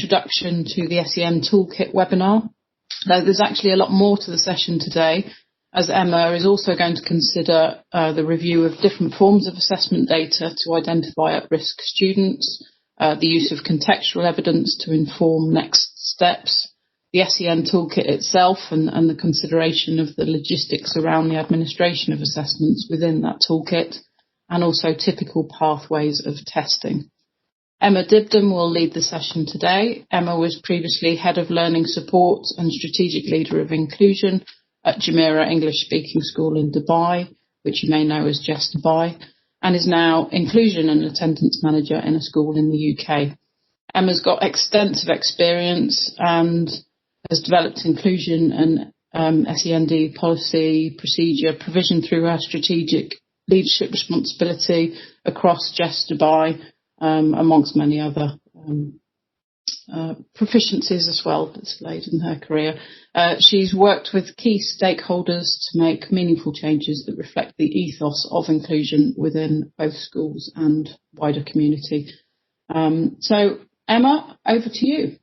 introduction to the SEN Toolkit webinar. Though there's actually a lot more to the session today, as Emma is also going to consider the review of different forms of assessment data to identify at-risk students, the use of contextual evidence to inform next steps, the SEN Toolkit itself and the consideration of the logistics around the administration of assessments within that toolkit, and also typical pathways of testing. Emma Dibden will lead the session today. Emma was previously Head of Learning Support and Strategic Leader of Inclusion at Jumeirah English Speaking School in Dubai, which you may know as Just Dubai, and is now Inclusion and Attendance Manager in a school in the UK. Emma's got extensive experience and has developed inclusion and SEND policy, procedure, provision through her strategic leadership responsibility across Just Dubai, amongst many other proficiencies as well displayed in her career. She's worked with key stakeholders to make meaningful changes that reflect the ethos of inclusion within both schools and wider community. So, Emma, over to you.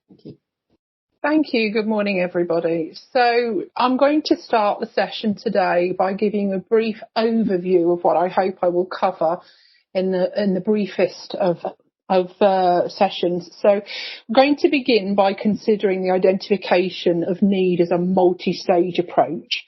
Thank you. Thank you. Good morning, everybody. So I'm going to start the session today by giving a brief overview of what I hope I will cover in the briefest of sessions. So I'm going to begin by considering the identification of need as a multi-stage approach.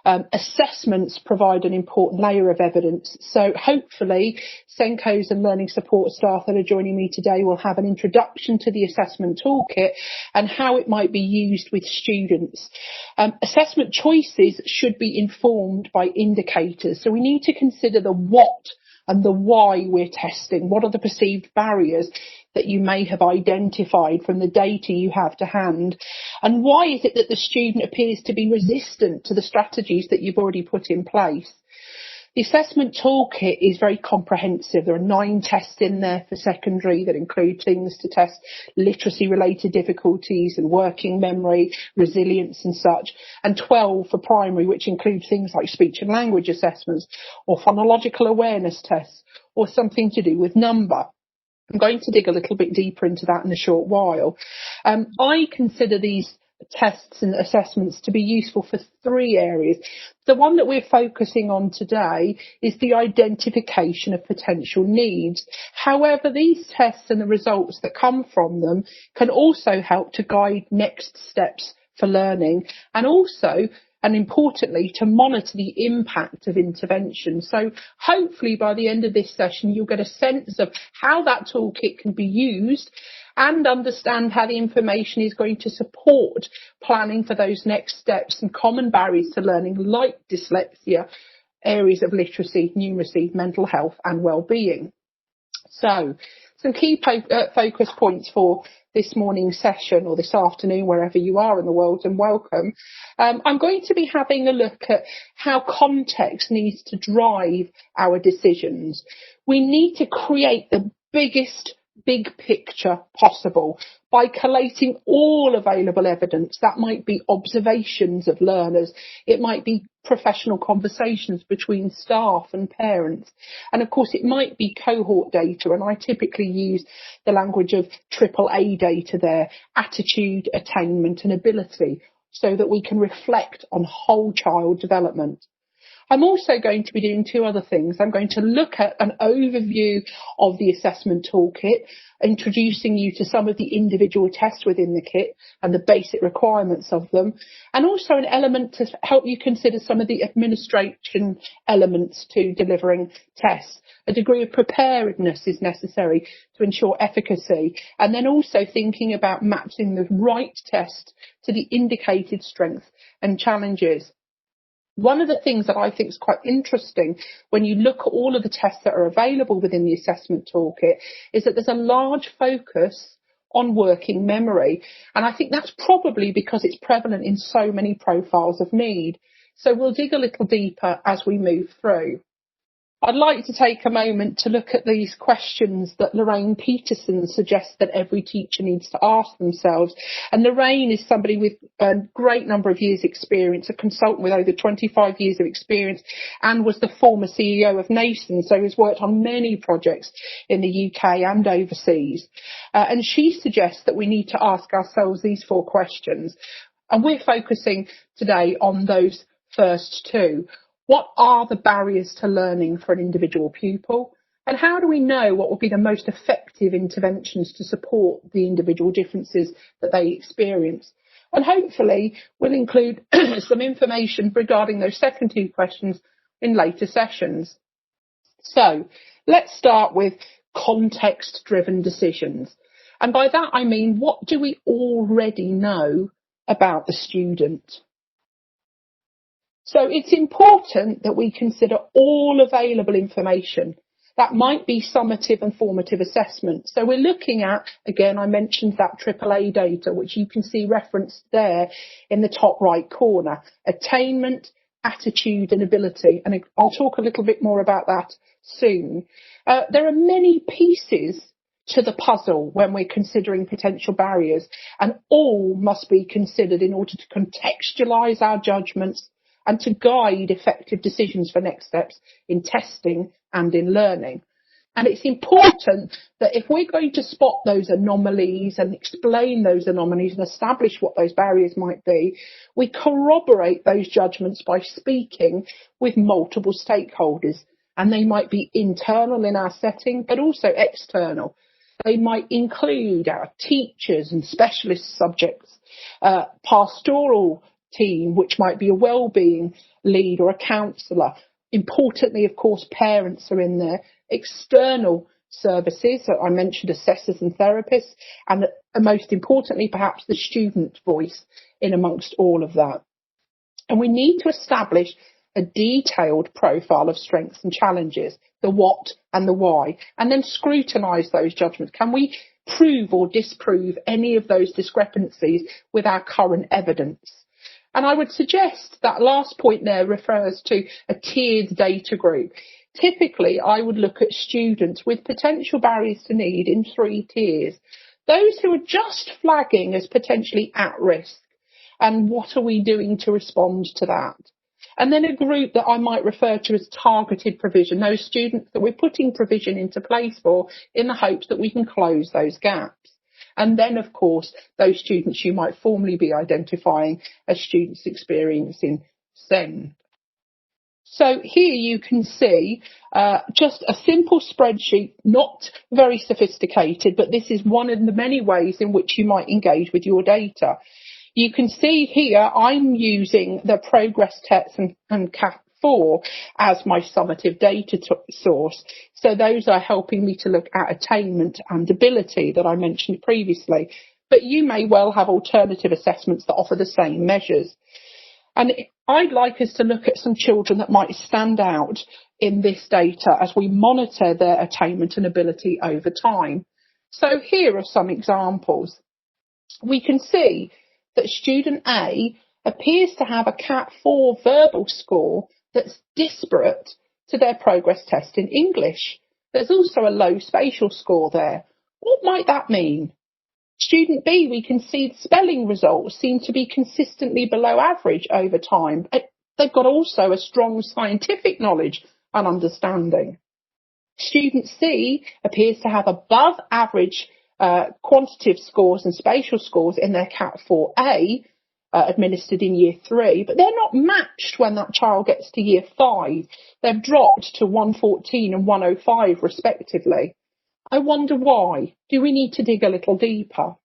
Assessments provide an important layer of evidence. So hopefully SENCOs and learning support staff that are joining me today will have an introduction to the assessment toolkit and how it might be used with students. Assessment choices should be informed by indicators. So we need to consider the what and the why we're testing. What are the perceived barriers that you may have identified from the data you have to hand? And why is it that the student appears to be resistant to the strategies that you've already put in place? The assessment toolkit is very comprehensive. There are 9 tests in there for secondary that include things to test literacy related difficulties and working memory, resilience and such, and 12 for primary, which include things like speech and language assessments or phonological awareness tests or something to do with number. I'm going to dig a little bit deeper into that in a short while. I consider these tests and assessments to be useful for 3 areas. The one that we're focusing on today is the identification of potential needs. However, these tests and the results that come from them can also help to guide next steps for learning and also, and importantly, to monitor the impact of intervention. So hopefully by the end of this session, you'll get a sense of how that toolkit can be used and understand how the information is going to support planning for those next steps and common barriers to learning like dyslexia, areas of literacy, numeracy, mental health and well-being. So some key focus points for this morning's session or this afternoon, wherever you are in the world, and welcome. I'm going to be having a look at how context needs to drive our decisions. We need to create the biggest big picture possible by collating all available evidence. That might be observations of learners. It might be professional conversations between staff and parents. And of course, it might be cohort data. And I typically use the language of AAA data there, attitude, attainment and ability, so that we can reflect on whole child development. I'm also going to be doing 2 other things. I'm going to look at an overview of the assessment toolkit, introducing you to some of the individual tests within the kit and the basic requirements of them, and also an element to help you consider some of the administration elements to delivering tests. A degree of preparedness is necessary to ensure efficacy, and then also thinking about matching the right test to the indicated strengths and challenges. One of the things that I think is quite interesting when you look at all of the tests that are available within the assessment toolkit is that there's a large focus on working memory. And I think that's probably because it's prevalent in so many profiles of need. So we'll dig a little deeper as we move through. I'd like to take a moment to look at these questions that Lorraine Peterson suggests that every teacher needs to ask themselves. And Lorraine is somebody with a great number of years' experience, a consultant with over 25 years of experience, and was the former CEO of Nason, so has worked on many projects in the UK and overseas. And she suggests that we need to ask ourselves these 4 questions. And we're focusing today on those first 2. What are the barriers to learning for an individual pupil? And how do we know what will be the most effective interventions to support the individual differences that they experience? And hopefully we'll include some information regarding those second 2 questions in later sessions. So let's start with context-driven decisions. And by that I mean, what do we already know about the student? So it's important that we consider all available information. That might be summative and formative assessment. So we're looking at, again, I mentioned that AAA data, which you can see referenced there in the top right corner. Attainment, attitude and ability. And I'll talk a little bit more about that soon. There are many pieces to the puzzle when we're considering potential barriers, and all must be considered in order to contextualise our judgments and to guide effective decisions for next steps in testing and in learning. And it's important that if we're going to spot those anomalies and explain those anomalies and establish what those barriers might be, we corroborate those judgments by speaking with multiple stakeholders. And they might be internal in our setting, but also external. They might include our teachers and specialist subjects, pastoral team, which might be a wellbeing lead or a counsellor. Importantly, of course, parents are in there, external services, I mentioned assessors and therapists, and most importantly, perhaps the student voice in amongst all of that. And we need to establish a detailed profile of strengths and challenges, the what and the why, and then scrutinise those judgments. Can we prove or disprove any of those discrepancies with our current evidence? And I would suggest that last point there refers to a tiered data group. Typically, I would look at students with potential barriers to need in 3 tiers. Those who are just flagging as potentially at risk, and what are we doing to respond to that? And then a group that I might refer to as targeted provision, those students that we're putting provision into place for in the hopes that we can close those gaps. And then, of course, those students you might formally be identifying as students experiencing SEN. So here you can see just a simple spreadsheet, not very sophisticated, but this is one of the many ways in which you might engage with your data. You can see here I'm using the progress tests and CAT4 as my summative data source. So those are helping me to look at attainment and ability that I mentioned previously. But you may well have alternative assessments that offer the same measures. And I'd like us to look at some children that might stand out in this data as we monitor their attainment and ability over time. So here are some examples. We can see that student A appears to have a CAT4 verbal score that's disparate to their progress test in English. There's also a low spatial score there. What might that mean? Student B, we can see the spelling results seem to be consistently below average over time. They've got also a strong scientific knowledge and understanding. Student C appears to have above average quantitative scores and spatial scores in their CAT4A administered in year 3, but they're not matched when that child gets to year 5. They've dropped to 114 and 105 respectively. I wonder why. Do we need to dig a little deeper?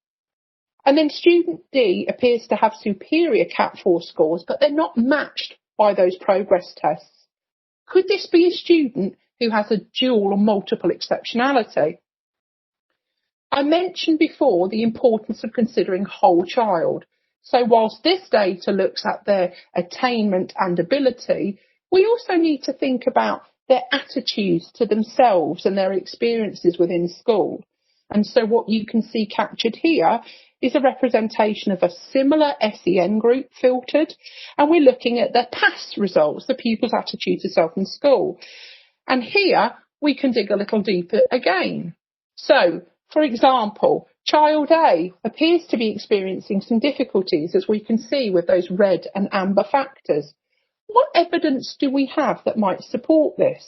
And then student D appears to have superior CAT4 scores, but they're not matched by those progress tests. Could this be a student who has a dual or multiple exceptionality? I mentioned before the importance of considering whole child. So whilst this data looks at their attainment and ability, we also need to think about their attitudes to themselves and their experiences within school. And so what you can see captured here is a representation of a similar SEN group filtered, and we're looking at their past results, the pupils' attitude to self in school. And here we can dig a little deeper again. So, for example, child A appears to be experiencing some difficulties, as we can see with those red and amber factors. What evidence do we have that might support this?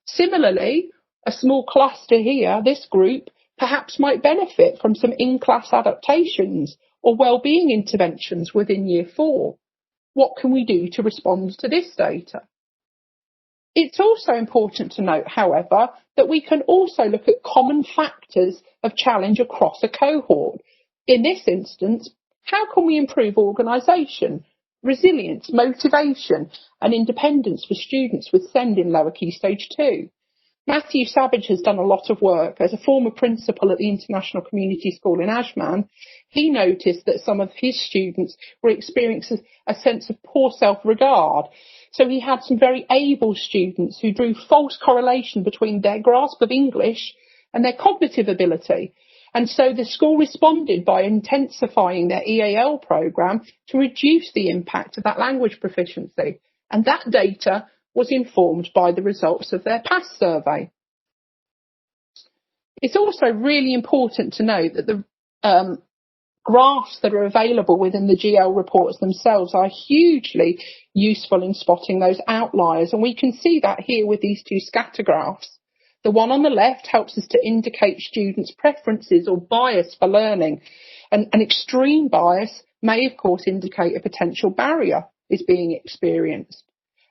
Similarly, a small cluster here, this group, perhaps might benefit from some in-class adaptations or wellbeing interventions within Year 4. What can we do to respond to this data? It's also important to note, however, that we can also look at common factors of challenge across a cohort. In this instance, how can we improve organisation, resilience, motivation and independence for students with SEND in lower key stage 2? Matthew Savage has done a lot of work. As a former principal at the International Community School in Ajman, he noticed that some of his students were experiencing a sense of poor self-regard. So he had some very able students who drew false correlation between their grasp of English and their cognitive ability. And so the school responded by intensifying their EAL programme to reduce the impact of that language proficiency. And that data was informed by the results of their PASS survey. It's also really important to note that the graphs that are available within the GL reports themselves are hugely useful in spotting those outliers, and we can see that here with these two scatter graphs. The one on the left helps us to indicate students' preferences or bias for learning, and an extreme bias may of course indicate a potential barrier is being experienced.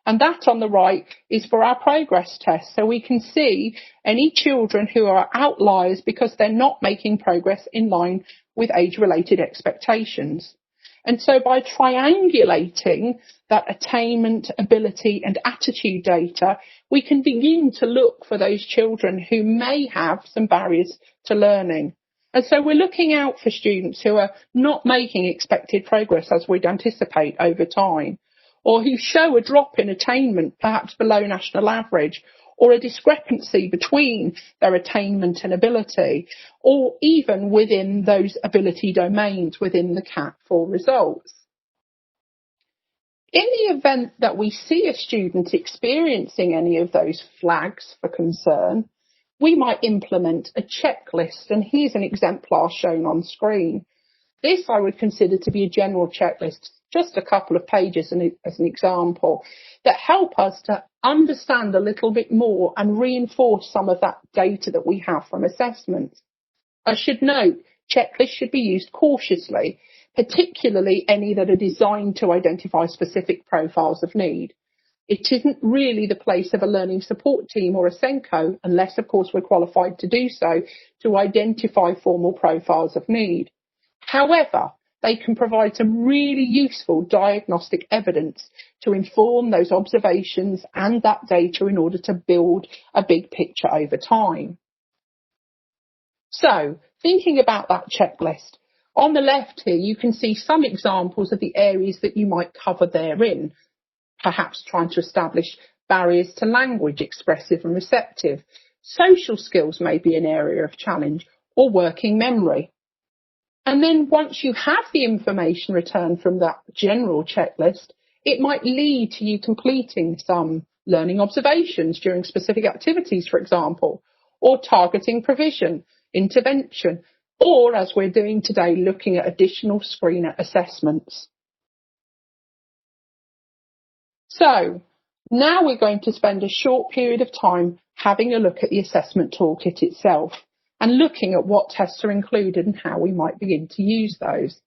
And that on the right is for our progress test. So we can see any children who are outliers because they're not making progress in line with age-related expectations. And so by triangulating that attainment, ability and attitude data, we can begin to look for those children who may have some barriers to learning. And so we're looking out for students who are not making expected progress as we'd anticipate over time, or who show a drop in attainment, perhaps below national average, or a discrepancy between their attainment and ability, or even within those ability domains within the CAT4 results. In the event that we see a student experiencing any of those flags for concern, we might implement a checklist, and here's an exemplar shown on screen. This I would consider to be a general checklist, just a couple of pages as an example, that help us to understand a little bit more and reinforce some of that data that we have from assessments. I should note, checklists should be used cautiously, particularly any that are designed to identify specific profiles of need. It isn't really the place of a learning support team or a SENCO, unless of course we're qualified to do so, to identify formal profiles of need. However, they can provide some really useful diagnostic evidence to inform those observations and that data in order to build a big picture over time. So, thinking about that checklist, on the left here you can see some examples of the areas that you might cover therein, perhaps trying to establish barriers to language, expressive and receptive. Social skills may be an area of challenge, or working memory. And then once you have the information returned from that general checklist, it might lead to you completing some learning observations during specific activities, for example, or targeting provision, intervention, or as we're doing today, looking at additional screener assessments. So now we're going to spend a short period of time having a look at the assessment toolkit itself, and looking at what tests are included and how we might begin to use those.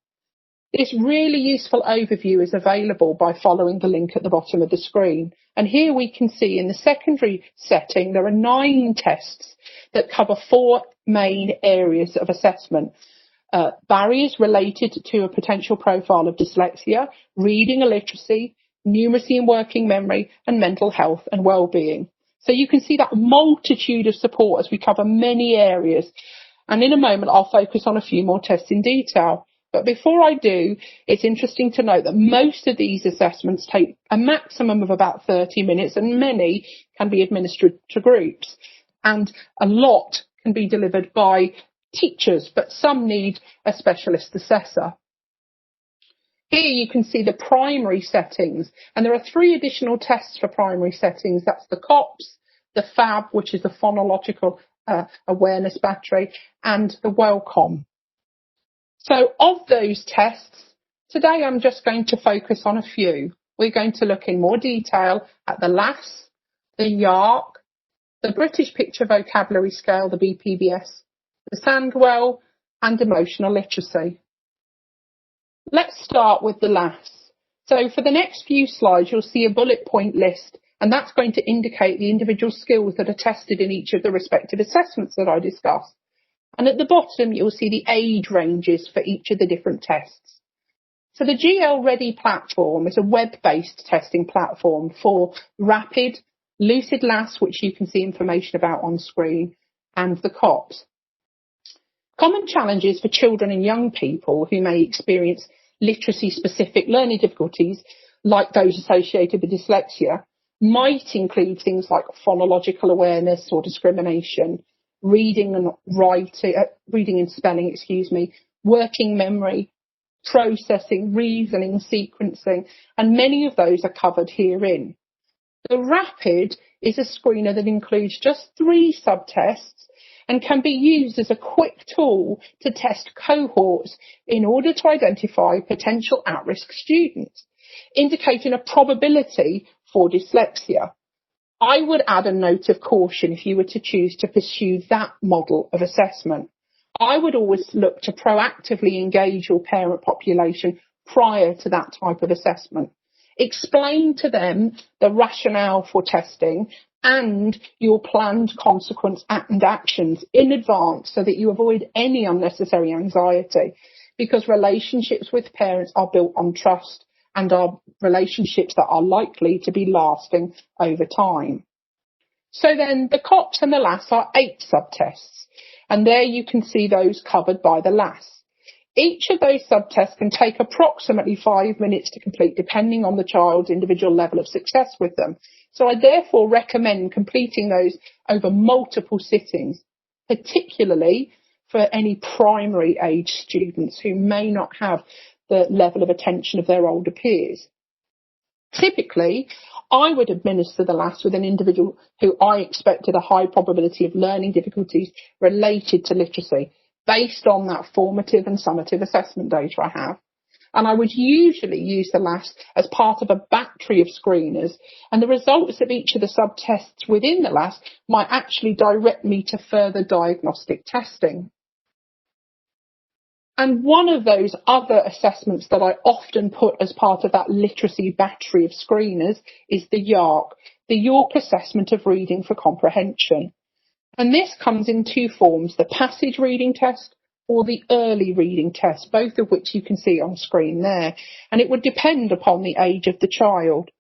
This really useful overview is available by following the link at the bottom of the screen. And here we can see in the secondary setting, there are 9 tests that cover 4 main areas of assessment. Barriers related to a potential profile of dyslexia, reading illiteracy, numeracy and working memory, and mental health and well-being. So you can see that multitude of support as we cover many areas. And in a moment, I'll focus on a few more tests in detail. But before I do, it's interesting to note that most of these assessments take a maximum of about 30 minutes, and many can be administered to groups. And a lot can be delivered by teachers, but some need a specialist assessor. Here you can see the primary settings, and there are 3 additional tests for primary settings. That's the COPS, the FAB, which is the phonological awareness battery, and the Welcome. So of those tests, today I'm just going to focus on a few. We're going to look in more detail at the LAS, the YARC, the British Picture Vocabulary Scale, the BPVS, the Sandwell, and emotional literacy. Let's start with the LAS. So for the next few slides, you'll see a bullet point list, and that's going to indicate the individual skills that are tested in each of the respective assessments that I discussed. And at the bottom, you'll see the age ranges for each of the different tests. So the GL Ready platform is a web-based testing platform for Rapid, Lucid LAS, which you can see information about on screen, and the COPS. Common challenges for children and young people who may experience literacy-specific learning difficulties, like those associated with dyslexia, might include things like phonological awareness or discrimination, reading and spelling, working memory, processing, reasoning, sequencing, and many of those are covered herein. The Rapid is a screener that includes just 3 subtests and can be used as a quick tool to test cohorts in order to identify potential at-risk students, indicating a probability for dyslexia. I would add a note of caution if you were to choose to pursue that model of assessment. I would always look to proactively engage your parent population prior to that type of assessment. Explain to them the rationale for testing and your planned consequence and actions in advance so that you avoid any unnecessary anxiety, because relationships with parents are built on trust and are relationships that are likely to be lasting over time. So then the COPS and the LAS are 8 subtests, and there you can see those covered by the LAS. Each of those subtests can take approximately 5 minutes to complete, depending on the child's individual level of success with them. So I therefore recommend completing those over multiple sittings, particularly for any primary age students who may not have the level of attention of their older peers. Typically, I would administer the LAS with an individual who I expected a high probability of learning difficulties related to literacy, based on that formative and summative assessment data I have. And I would usually use the LAS as part of a battery of screeners, and the results of each of the subtests within the LAS might actually direct me to further diagnostic testing. And one of those other assessments that I often put as part of that literacy battery of screeners is the YARC, the York Assessment of Reading for Comprehension. And this comes in 2 forms, the passage reading test or the early reading test, both of which you can see on screen there. And it would depend upon the age of the child.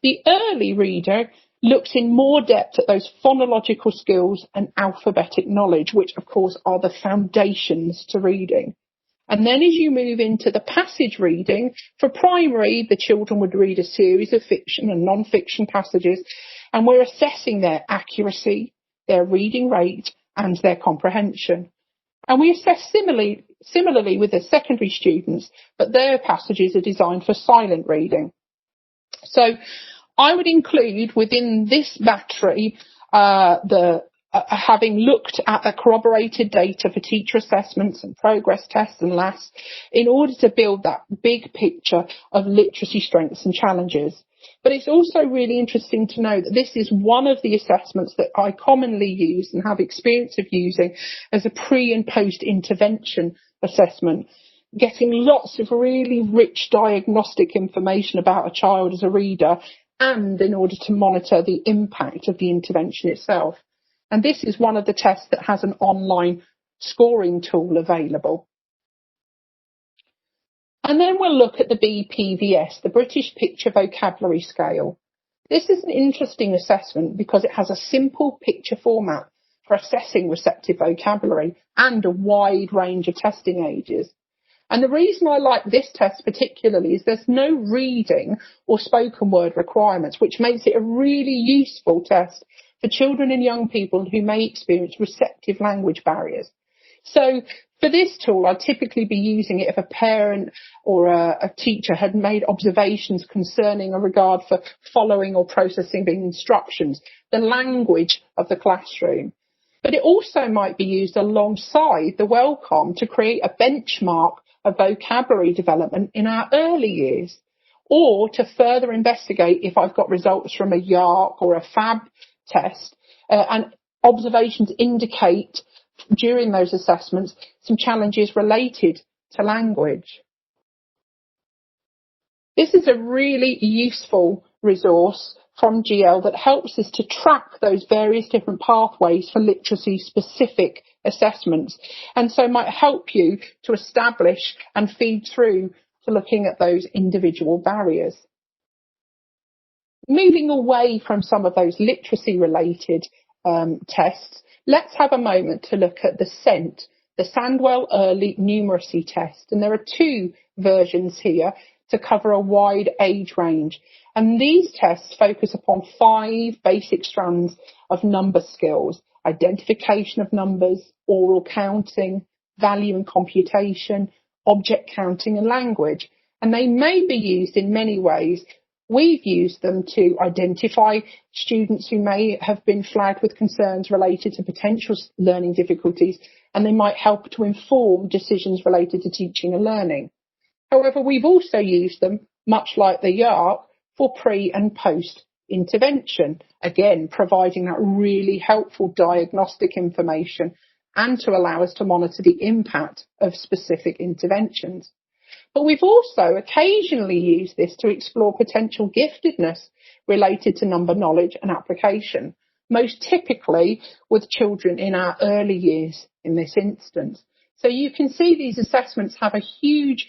The early reader looks in more depth at those phonological skills and alphabetic knowledge, which of course are the foundations to reading. And then as you move into the passage reading, for primary, the children would read a series of fiction and non-fiction passages, and we're assessing their accuracy, their reading rate, and their comprehension. And we assess similarly with the secondary students, but their passages are designed for silent reading. So I would include within this battery having looked at the corroborated data for teacher assessments and progress tests and LAS in order to build that big picture of literacy strengths and challenges. But it's also really interesting to know that this is one of the assessments that I commonly use and have experience of using as a pre and post intervention assessment, getting lots of really rich diagnostic information about a child as a reader, and in order to monitor the impact of the intervention itself. And this is one of the tests that has an online scoring tool available. And then we'll look at the BPVS, the British Picture Vocabulary Scale. This is an interesting assessment because it has a simple picture format for assessing receptive vocabulary and a wide range of testing ages. And the reason I like this test particularly is there's no reading or spoken word requirements, which makes it a really useful test for children and young people who may experience receptive language barriers. So for this tool, I'd typically be using it if a parent or a teacher had made observations concerning a regard for following or processing instructions, the language of the classroom. But it also might be used alongside the welcome to create a benchmark of vocabulary development in our early years, or to further investigate if I've got results from a YARC or a FAB test, and observations indicate during those assessments some challenges related to language. This is a really useful resource from GL that helps us to track those various different pathways for literacy specific assessments, and so might help you to establish and feed through to looking at those individual barriers. Moving away from some of those literacy related tests, let's have a moment to look at the SENT, the Sandwell Early Numeracy Test, and there are two versions here to cover a wide age range. And these tests focus upon 5 basic strands of number skills: identification of numbers, oral counting, value and computation, object counting and language. And they may be used in many ways. We've used them to identify students who may have been flagged with concerns related to potential learning difficulties, and they might help to inform decisions related to teaching and learning. However, we've also used them, much like the YARC, for pre and post intervention, again providing that really helpful diagnostic information and to allow us to monitor the impact of specific interventions. But we've also occasionally used this to explore potential giftedness related to number knowledge and application, most typically with children in our early years in this instance. So you can see these assessments have a huge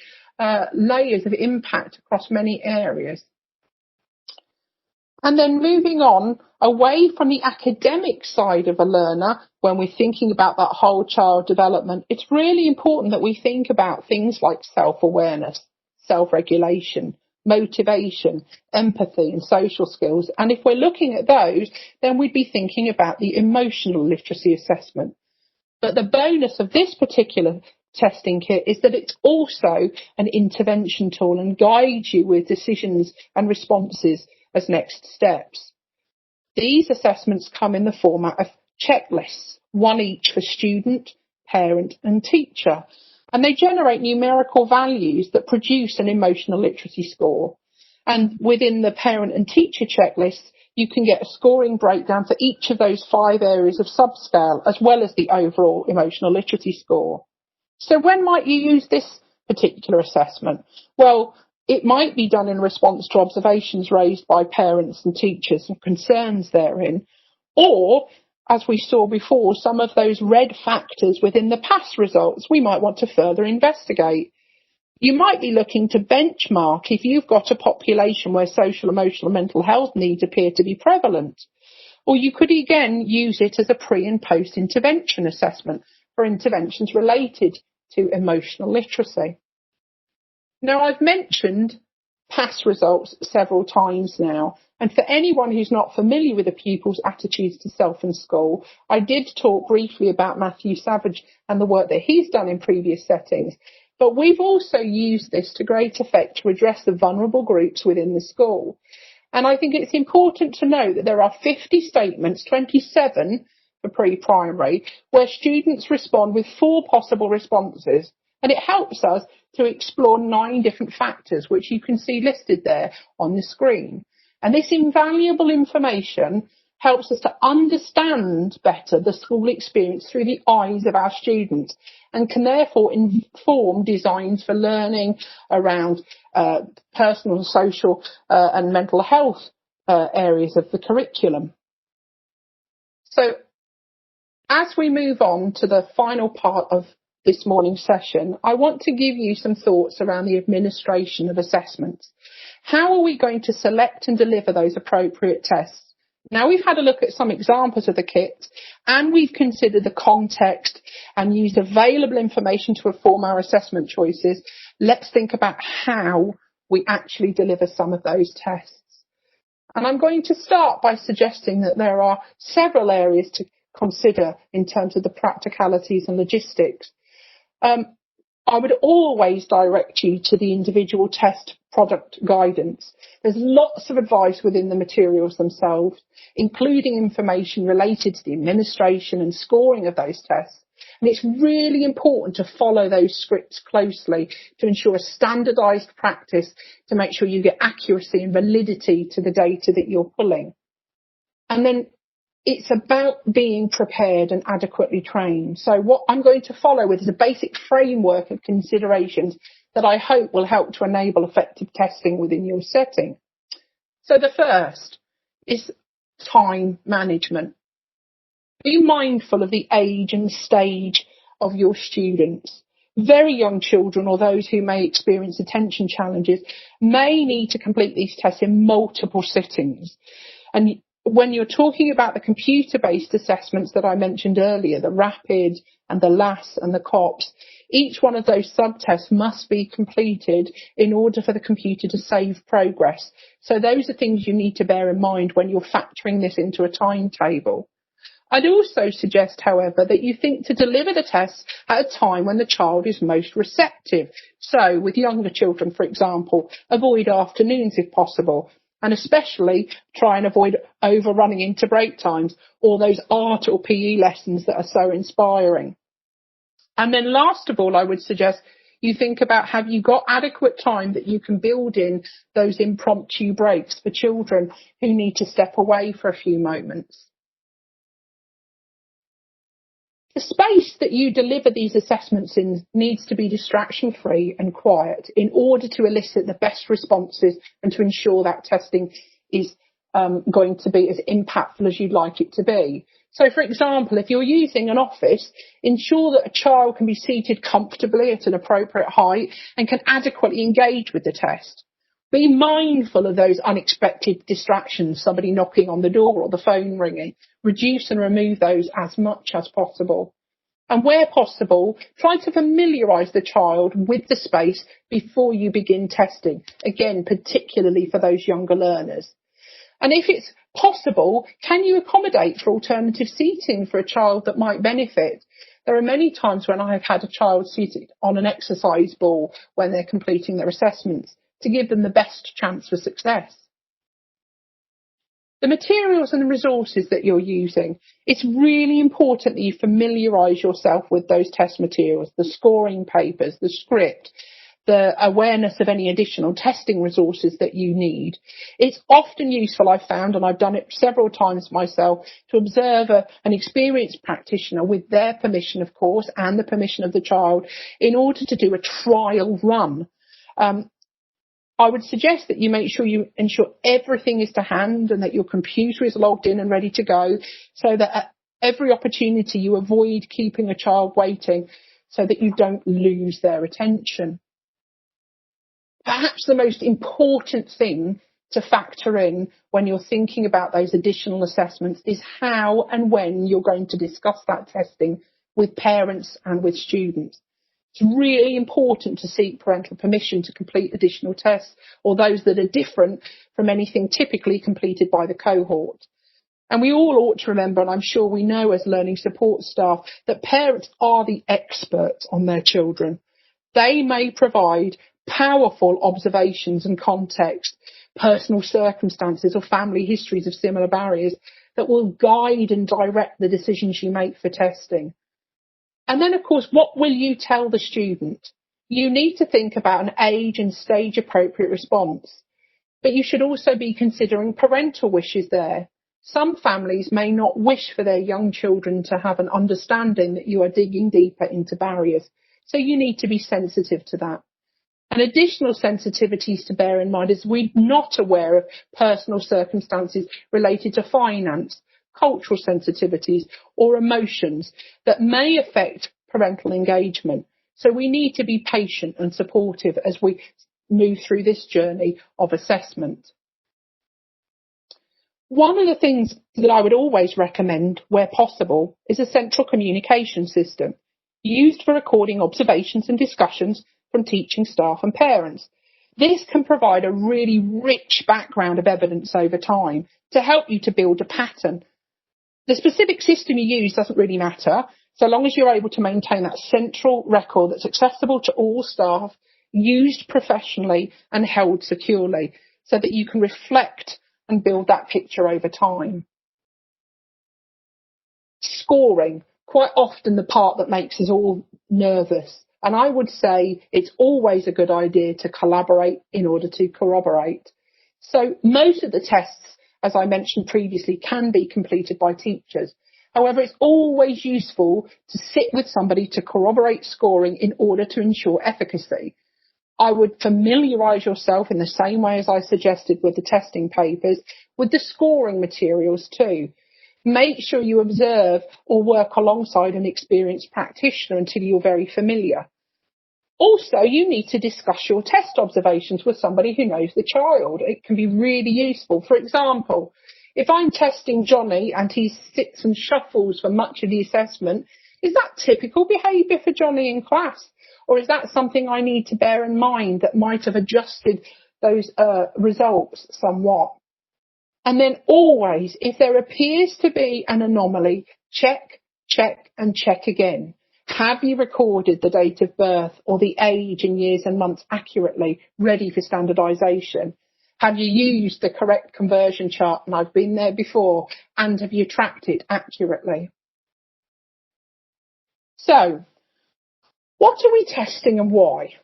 layers of impact across many areas. And then moving on away from the academic side of a learner, when we're thinking about that whole child development, it's really important that we think about things like self-awareness, self-regulation, motivation, empathy and social skills. And if we're looking at those, then we'd be thinking about the emotional literacy assessment. But the bonus of this particular testing kit is that it's also an intervention tool and guides you with decisions and responses as next steps. These assessments come in the format of checklists, one each for student, parent and teacher, and they generate numerical values that produce an emotional literacy score. And within the parent and teacher checklists, you can get a scoring breakdown for each of those 5 areas of subscale, as well as the overall emotional literacy score. So when might you use this particular assessment? Well, it might be done in response to observations raised by parents and teachers and concerns therein, or, as we saw before, some of those red factors within the past results we might want to further investigate. You might be looking to benchmark if you've got a population where social, emotional and mental health needs appear to be prevalent. Or you could again use it as a pre and post intervention assessment for interventions related to emotional literacy. Now, I've mentioned past results several times now, and for anyone who's not familiar with a pupil's attitudes to self and school, I did talk briefly about Matthew Savage and the work that he's done in previous settings, but we've also used this to great effect to address the vulnerable groups within the school. And I think it's important to note that there are 50 statements, 27 for pre-primary, where students respond with 4 possible responses. And it helps us to explore 9 different factors, which you can see listed there on the screen. And this invaluable information helps us to understand better the school experience through the eyes of our students, and can therefore inform designs for learning around personal, social and mental health areas of the curriculum. So as we move on to the final part of this morning's session, I want to give you some thoughts around the administration of assessments. How are we going to select and deliver those appropriate tests? Now, we've had a look at some examples of the kits, and we've considered the context and used available information to inform our assessment choices. Let's think about how we actually deliver some of those tests. And I'm going to start by suggesting that there are several areas to consider in terms of the practicalities and logistics. I would always direct you to the individual test product guidance. There's lots of advice within the materials themselves, including information related to the administration and scoring of those tests. And it's really important to follow those scripts closely to ensure a standardised practice to make sure you get accuracy and validity to the data that you're pulling. And then it's about being prepared and adequately trained. So what I'm going to follow with is a basic framework of considerations that I hope will help to enable effective testing within your setting. So the first is time management. Be mindful of the age and stage of your students. Very young children or those who may experience attention challenges may need to complete these tests in multiple sittings. And when you're talking about the computer-based assessments that I mentioned earlier, the RAPID and the LAS and the COPS, each one of those subtests must be completed in order for the computer to save progress. So those are things you need to bear in mind when you're factoring this into a timetable. I'd also suggest, however, that you think to deliver the tests at a time when the child is most receptive. So with younger children, for example, avoid afternoons if possible, and especially try and avoid overrunning into break times or those art or PE lessons that are so inspiring. And then last of all, I would suggest you think about, have you got adequate time that you can build in those impromptu breaks for children who need to step away for a few moments? The space that you deliver these assessments in needs to be distraction-free and quiet in order to elicit the best responses and to ensure that testing is going to be as impactful as you'd like it to be. So, for example, if you're using an office, ensure that a child can be seated comfortably at an appropriate height and can adequately engage with the test. Be mindful of those unexpected distractions, somebody knocking on the door or the phone ringing. Reduce and remove those as much as possible. And where possible, try to familiarise the child with the space before you begin testing. Again, particularly for those younger learners. And if it's possible, can you accommodate for alternative seating for a child that might benefit? There are many times when I have had a child seated on an exercise ball when they're completing their assessments to give them the best chance for success. The materials and the resources that you're using, it's really important that you familiarise yourself with those test materials, the scoring papers, the script, the awareness of any additional testing resources that you need. It's often useful, I've found, and I've done it several times myself, to observe an experienced practitioner with their permission, of course, and the permission of the child in order to do a trial run. I would suggest that you make sure you ensure everything is to hand and that your computer is logged in and ready to go, so that at every opportunity you avoid keeping a child waiting so that you don't lose their attention. Perhaps the most important thing to factor in when you're thinking about those additional assessments is how and when you're going to discuss that testing with parents and with students. It's really important to seek parental permission to complete additional tests or those that are different from anything typically completed by the cohort. And we all ought to remember, and I'm sure we know as learning support staff, that parents are the experts on their children. They may provide powerful observations and context, personal circumstances or family histories of similar barriers that will guide and direct the decisions you make for testing. And then, of course, what will you tell the student? You need to think about an age and stage appropriate response, but you should also be considering parental wishes there. Some families may not wish for their young children to have an understanding that you are digging deeper into barriers, so you need to be sensitive to that. And additional sensitivities to bear in mind is we're not aware of personal circumstances related to finance, cultural sensitivities or emotions that may affect parental engagement. So we need to be patient and supportive as we move through this journey of assessment. One of the things that I would always recommend, where possible, is a central communication system used for recording observations and discussions from teaching staff and parents. This can provide a really rich background of evidence over time to help you to build a pattern. The specific system you use doesn't really matter. so long as you're able to maintain that central record that's accessible to all staff, used professionally and held securely, so that you can reflect and build that picture over time. Scoring, quite often the part that makes us all nervous. And I would say it's always a good idea to collaborate in order to corroborate. So most of the tests, as I mentioned previously, can be completed by teachers. However, it's always useful to sit with somebody to corroborate scoring in order to ensure efficacy. I would familiarise yourself in the same way as I suggested with the testing papers, with the scoring materials too. Make sure you observe or work alongside an experienced practitioner until you're very familiar. Also, you need to discuss your test observations with somebody who knows the child. It can be really useful. For example, if I'm testing Johnny and he sits and shuffles for much of the assessment, is that typical behaviour for Johnny in class? Or is that something I need to bear in mind that might have adjusted those results somewhat? And then always, if there appears to be an anomaly, check, check and check again. Have you recorded the date of birth or the age in years and months accurately, ready for standardisation? Have you used the correct conversion chart, and I've been there before, and have you tracked it accurately? So, what are we testing and why?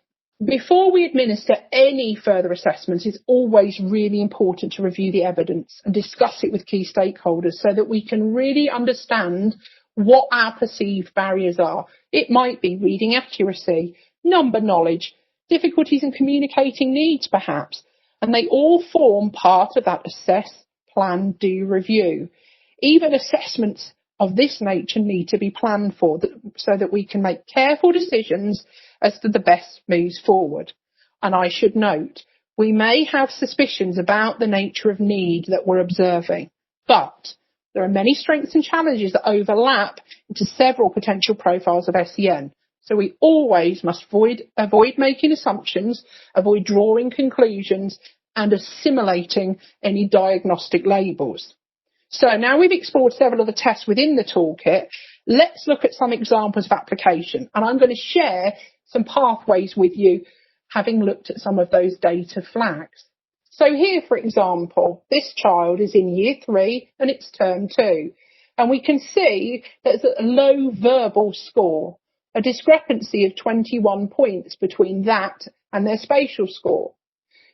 Before we administer any further assessments, it's always really important to review the evidence and discuss it with key stakeholders so that we can really understand what our perceived barriers are. It might be reading accuracy, number knowledge, difficulties in communicating needs perhaps, and they all form part of that assess, plan, do, review. Even assessments of this nature need to be planned for so that we can make careful decisions as to the best moves forward. And I should note, we may have suspicions about the nature of need that we're observing, but there are many strengths and challenges that overlap into several potential profiles of SEN. So we always must avoid making assumptions, avoid drawing conclusions, and assimilating any diagnostic labels. So now we've explored several of the tests within the toolkit, let's look at some examples of application. And I'm going to share some pathways with you, having looked at some of those data flags. So here, for example, this child is in year 3 and it's term 2. And we can see there's a low verbal score, a discrepancy of 21 points between that and their spatial score.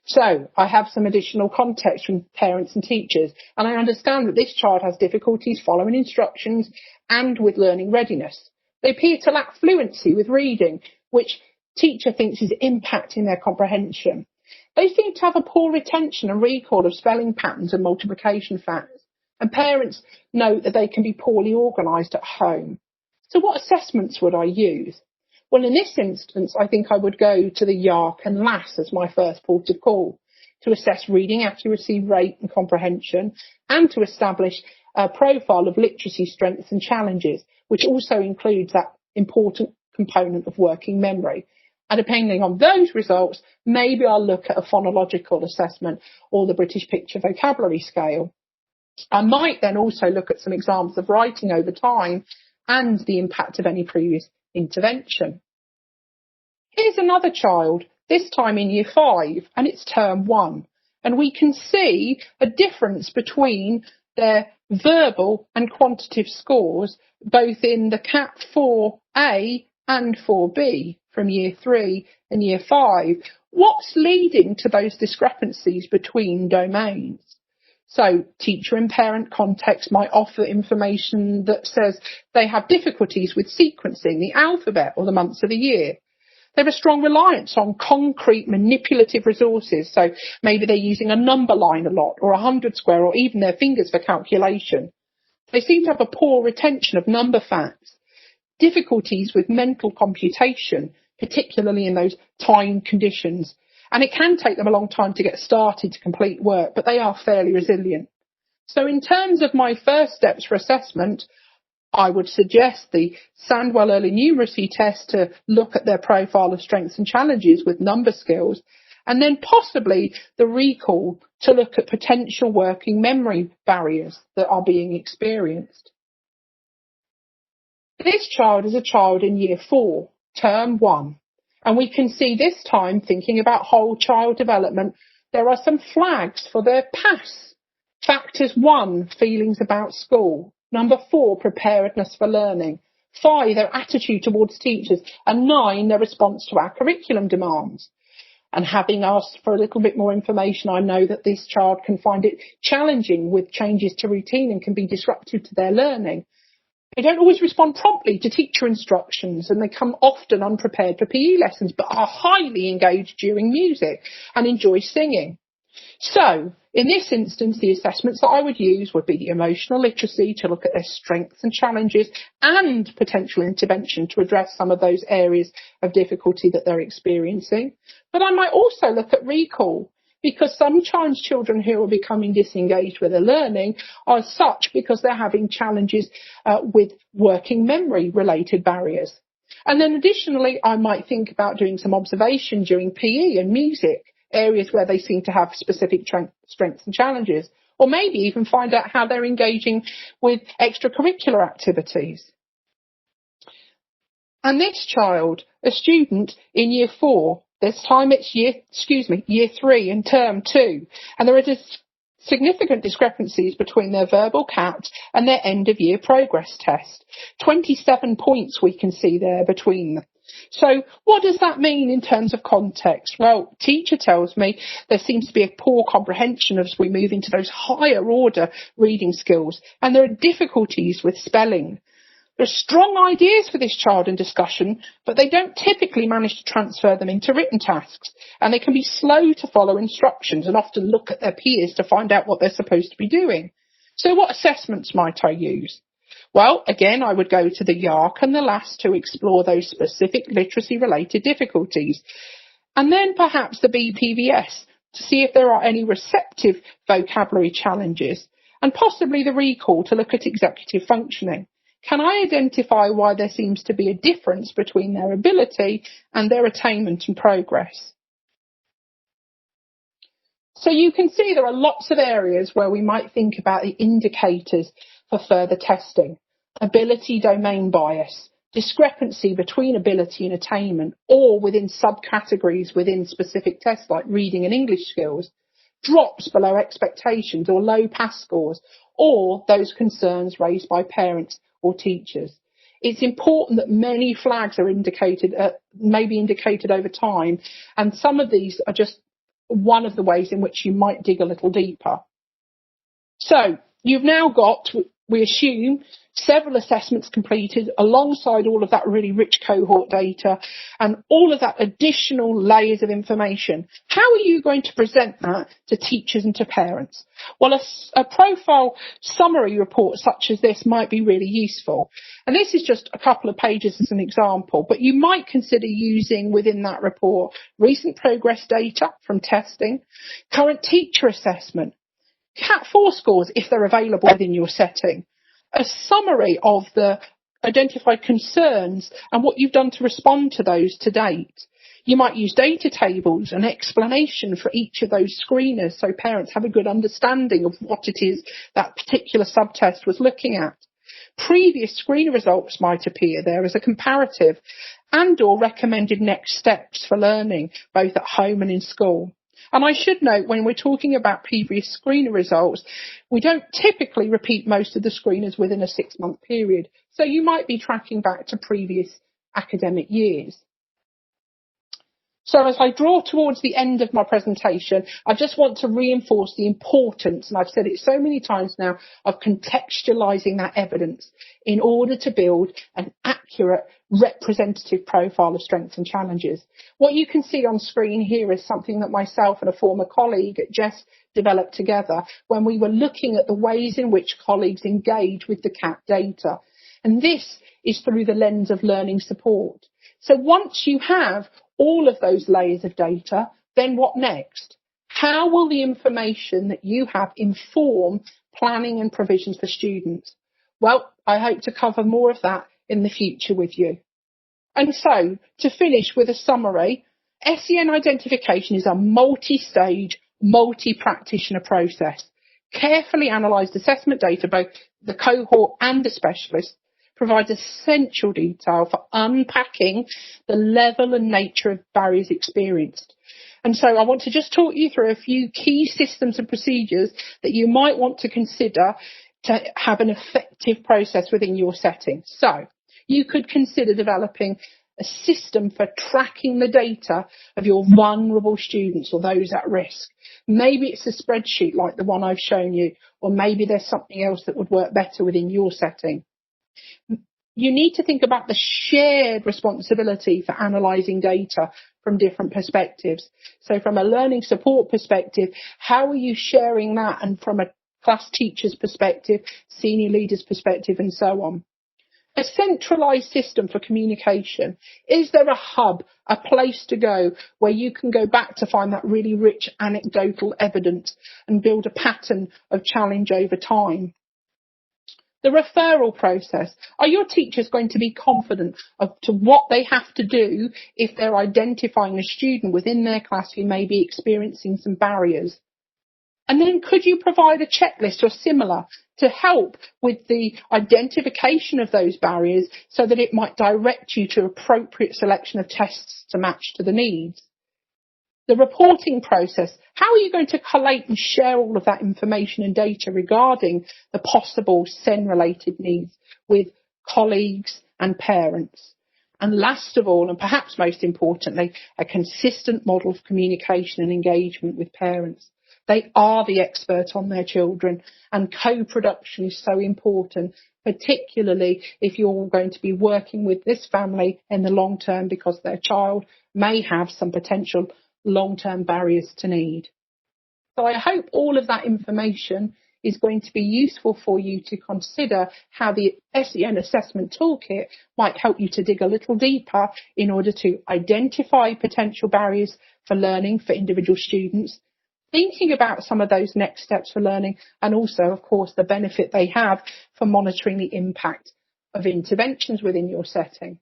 So I have some additional context from parents and teachers, and I understand that this child has difficulties following instructions and with learning readiness. They appear to lack fluency with reading, which teacher thinks is impacting their comprehension. They seem to have a poor retention and recall of spelling patterns and multiplication factors, and parents note that they can be poorly organised at home. So what assessments would I use? Well, in this instance, I think I would go to the YARC and LAS as my first port of call to assess reading accuracy, rate and comprehension, and to establish a profile of literacy strengths and challenges, which also includes that important component of working memory. And depending on those results, maybe I'll look at a phonological assessment or the British Picture Vocabulary Scale. I might then also look at some examples of writing over time and the impact of any previous intervention. Here's another child, this time in year 5, and it's term 1. And we can see a difference between their verbal and quantitative scores, both in the CAP 4A and 4B from year 3 and year 5. What's leading to those discrepancies between domains? So teacher and parent context might offer information that says they have difficulties with sequencing the alphabet or the months of the year. They have a strong reliance on concrete manipulative resources. So maybe they're using a number line a lot, or 100 square, or even their fingers for calculation. They seem to have a poor retention of number facts. Difficulties with mental computation, particularly in those time conditions. And it can take them a long time to get started to complete work, but they are fairly resilient. So in terms of my first steps for assessment, I would suggest the Sandwell Early Numeracy test to look at their profile of strengths and challenges with number skills, and then possibly the recall to look at potential working memory barriers that are being experienced. This child is a child in year 4, term 1. And we can see this time, thinking about whole child development, there are some flags for their PASS. Factors 1, feelings about school. Number 4, preparedness for learning. 5, their attitude towards teachers. And 9, their response to our curriculum demands. And having asked for a little bit more information, I know that this child can find it challenging with changes to routine and can be disruptive to their learning. They don't always respond promptly to teacher instructions, and they come often unprepared for PE lessons, but are highly engaged during music and enjoy singing. So, in this instance, the assessments that I would use would be the emotional literacy to look at their strengths and challenges and potential intervention to address some of those areas of difficulty that they're experiencing. But I might also look at recall, because sometimes children who are becoming disengaged with their learning are such because they're having challenges with working memory related barriers. And then additionally, I might think about doing some observation during PE and music, areas where they seem to have specific strengths and challenges, or maybe even find out how they're engaging with extracurricular activities. And this child, a student in year 4, this time it's year 3 and term 2, and there are significant discrepancies between their verbal CAT and their end of year progress test. 27 points we can see there between them. So what does that mean in terms of context? Well, teacher tells me there seems to be a poor comprehension as we move into those higher order reading skills, and there are difficulties with spelling. There are strong ideas for this child in discussion, but they don't typically manage to transfer them into written tasks, and they can be slow to follow instructions and often look at their peers to find out what they're supposed to be doing. So what assessments might I use? Well, again, I would go to the YARC and the LAS to explore those specific literacy-related difficulties. And then perhaps the BPVS to see if there are any receptive vocabulary challenges, and possibly the recall to look at executive functioning. Can I identify why there seems to be a difference between their ability and their attainment and progress? So you can see there are lots of areas where we might think about the indicators for further testing. Ability domain bias, discrepancy between ability and attainment, or within subcategories within specific tests like reading and English skills, drops below expectations or low pass scores, or those concerns raised by parents or teachers. It's important that many flags are indicated, maybe indicated over time, and some of these are just one of the ways in which you might dig a little deeper. So you've now got, we assume, several assessments completed alongside all of that really rich cohort data and all of that additional layers of information. How are you going to present that to teachers and to parents? Well, a profile summary report such as this might be really useful. And this is just a couple of pages as an example, but you might consider using within that report recent progress data from testing, current teacher assessment, CAT4 scores if they're available within your setting, a summary of the identified concerns and what you've done to respond to those to date. You might use data tables and explanation for each of those screeners so parents have a good understanding of what it is that particular subtest was looking at. Previous screener results might appear there as a comparative and/or recommended next steps for learning, both at home and in school. And I should note, when we're talking about previous screener results, we don't typically repeat most of the screeners within a 6-month period. So you might be tracking back to previous academic years. So as I draw towards the end of my presentation, I just want to reinforce the importance, and I've said it so many times now, of contextualising that evidence in order to build an accurate representative profile of strengths and challenges. What you can see on screen here is something that myself and a former colleague at Jess developed together when we were looking at the ways in which colleagues engage with the CAT data. And this is through the lens of learning support. So once you have all of those layers of data, then what next? How will the information that you have inform planning and provisions for students? Well, I hope to cover more of that in the future with you. And so, to finish with a summary, SEN identification is a multi-stage, multi-practitioner process. Carefully analysed assessment data, both the cohort and the specialist, provides essential detail for unpacking the level and nature of barriers experienced. And so I want to just talk you through a few key systems and procedures that you might want to consider to have an effective process within your setting. So you could consider developing a system for tracking the data of your vulnerable students or those at risk. Maybe it's a spreadsheet like the one I've shown you, or maybe there's something else that would work better within your setting. You need to think about the shared responsibility for analysing data from different perspectives. So from a learning support perspective, how are you sharing that? And from a class teacher's perspective, senior leader's perspective, and so on. A centralised system for communication. Is there a hub, a place to go where you can go back to find that really rich anecdotal evidence and build a pattern of challenge over time? The referral process. Are your teachers going to be confident of to what they have to do if they're identifying a student within their class who may be experiencing some barriers? And then could you provide a checklist or similar to help with the identification of those barriers so that it might direct you to appropriate selection of tests to match to the needs? The reporting process. How are you going to collate and share all of that information and data regarding the possible SEN related needs with colleagues and parents? And last of all, and perhaps most importantly, a consistent model of communication and engagement with parents. They are the expert on their children, and co-production is so important, particularly if you're going to be working with this family in the long term because their child may have some potential long-term barriers to need. So I hope all of that information is going to be useful for you to consider how the SEN assessment toolkit might help you to dig a little deeper in order to identify potential barriers for learning for individual students, thinking about some of those next steps for learning, and also, of course, the benefit they have for monitoring the impact of interventions within your setting.